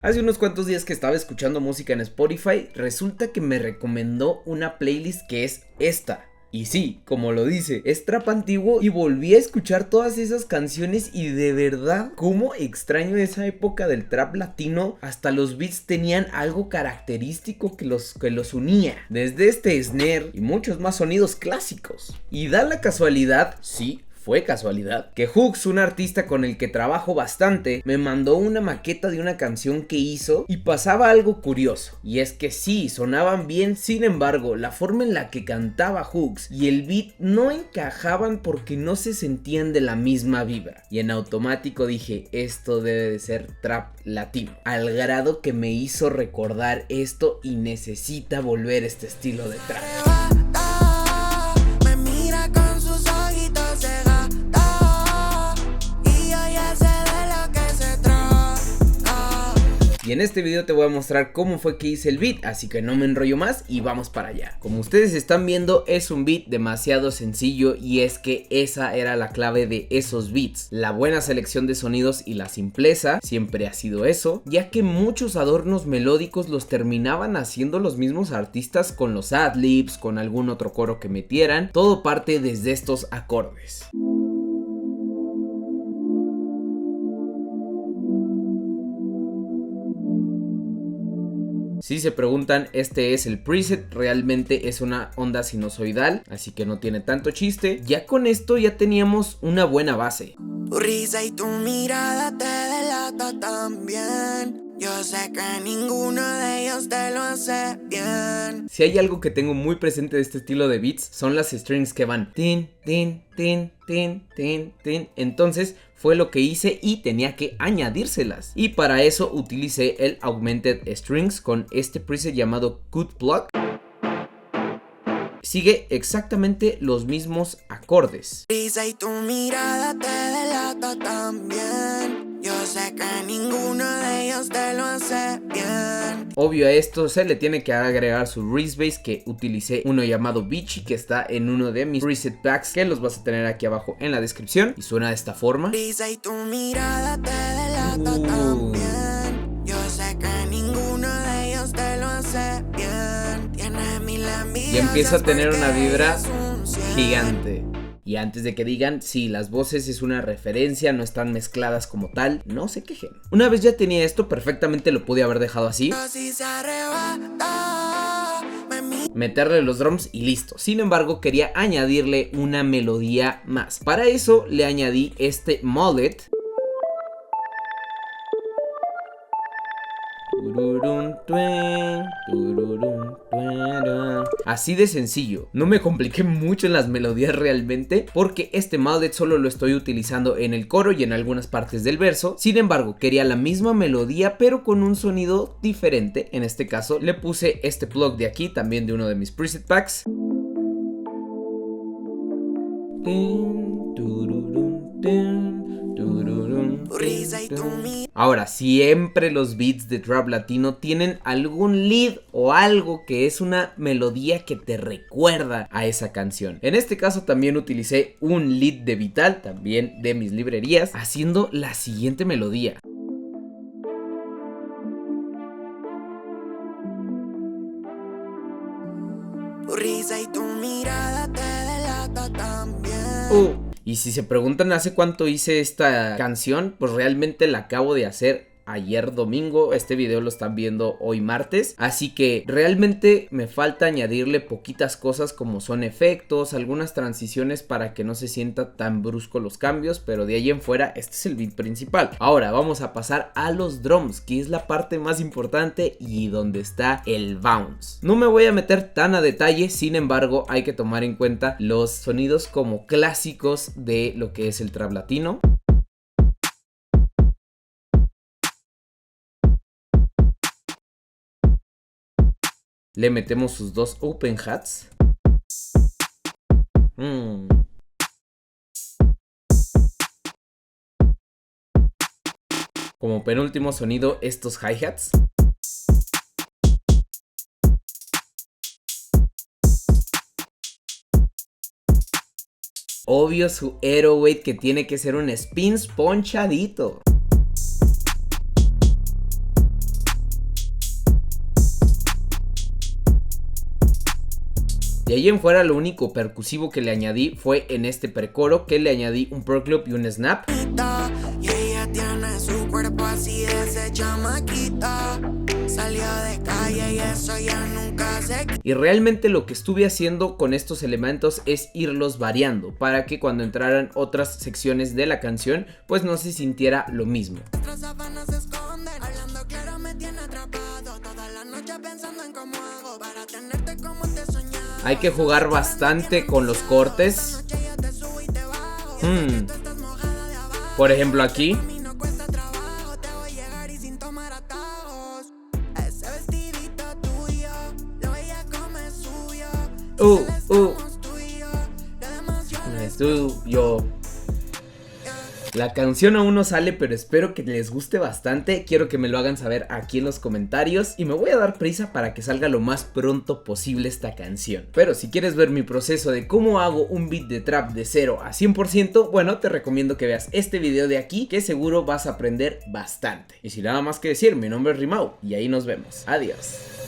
Hace unos cuantos días que estaba escuchando música en Spotify, resulta que me recomendó una playlist que es esta. Y sí, como lo dice, es trap antiguo y volví a escuchar todas esas canciones y de verdad, cómo extraño esa época del trap latino. Hasta los beats tenían algo característico que los unía, desde este snare y muchos más sonidos clásicos. Y da la casualidad, sí, fue casualidad, que Hooks, un artista con el que trabajo bastante, me mandó una maqueta de una canción que hizo y pasaba algo curioso. Y es que sí, sonaban bien, sin embargo, la forma en la que cantaba Hooks y el beat no encajaban porque no se sentían de la misma vibra. Y en automático dije, esto debe de ser trap latino. Al grado que me hizo recordar esto y necesita volver este estilo de trap. Y en este video te voy a mostrar cómo fue que hice el beat, así que no me enrollo más y vamos para allá. Como ustedes están viendo, es un beat demasiado sencillo y es que esa era la clave de esos beats. La buena selección de sonidos y la simpleza siempre ha sido eso, ya que muchos adornos melódicos los terminaban haciendo los mismos artistas con los adlibs, con algún otro coro que metieran. Todo parte desde estos acordes. Si se preguntan, este es el preset, realmente es una onda sinusoidal, así que no tiene tanto chiste. Ya con esto ya teníamos una buena base. Tu risa y tu mirada te delata también. Yo sé que ninguno de ellos te lo hace bien. Si hay algo que tengo muy presente de este estilo de beats, son las strings que van tin, tin, tin, tin, tin, tin. Entonces fue lo que hice y tenía que añadírselas. Y para eso utilicé el Augmented Strings con este preset llamado Cut Plug. Sigue exactamente los mismos acordes. Risa y tu mirada te delata también. Yo sé que ninguno de ellos te lo hace bien. Obvio, a esto se le tiene que agregar su Reese Bass, que utilicé uno llamado Beachy, que está en uno de mis preset packs, que los vas a tener aquí abajo en la descripción. Y suena de esta forma. Risa y tu mirada te delata también. Yo sé que ninguno de ellos te lo hace bien. Tiene mil envidias. Y empieza a tener una vibra gigante. Y antes de que digan, sí, las voces es una referencia, no están mezcladas como tal, no se quejen. Una vez ya tenía esto, perfectamente lo pude haber dejado así, meterle los drums y listo. Sin embargo, quería añadirle una melodía más. Para eso le añadí este mullet. Así de sencillo. No me compliqué mucho en las melodías realmente, porque este mullet solo lo estoy utilizando en el coro y en algunas partes del verso. Sin embargo, quería la misma melodía pero con un sonido diferente. En este caso le puse este plug de aquí, también de uno de mis preset packs. Ahora, siempre los beats de trap latino tienen algún lead o algo que es una melodía que te recuerda a esa canción. En este caso también utilicé un lead de Vital, también de mis librerías, haciendo la siguiente melodía. Tu risa y tu mirada te delata también. Y si se preguntan hace cuánto hice esta canción, pues realmente la acabo de hacer ayer domingo. Este video lo están viendo hoy martes, así que realmente me falta añadirle poquitas cosas como son efectos, algunas transiciones para que no se sienta tan brusco los cambios, pero de ahí en fuera este es el beat principal. Ahora vamos a pasar a los drums, que es la parte más importante y donde está el bounce. No me voy a meter tan a detalle, sin embargo hay que tomar en cuenta los sonidos como clásicos de lo que es el trap latino. Le metemos sus dos open hats. Como penúltimo sonido, estos hi-hats. Obvio su 808, que tiene que ser un spin ponchadito. De ahí en fuera lo único percusivo que le añadí fue en este precoro, que le añadí un perk loop y un snap. Y ella tiene su cuerpo así de ese chamaquita. Salió de calle y eso ya nunca se quita. Y realmente lo que estuve haciendo con estos elementos es irlos variando para que cuando entraran otras secciones de la canción pues no se sintiera lo mismo. Nuestras sábanas se esconden. Hablando claro me tiene atrapado. Toda la noche pensando en cómo hago para tenerte como te soñaba. Hay que jugar bastante con los cortes. Por ejemplo aquí. Es tuyo. La canción aún no sale, pero espero que les guste bastante. Quiero que me lo hagan saber aquí en los comentarios. Y me voy a dar prisa para que salga lo más pronto posible esta canción. Pero si quieres ver mi proceso de cómo hago un beat de trap de 0 a 100%, bueno, te recomiendo que veas este video de aquí, que seguro vas a aprender bastante. Y sin nada más que decir, mi nombre es Rimao y ahí nos vemos. Adiós.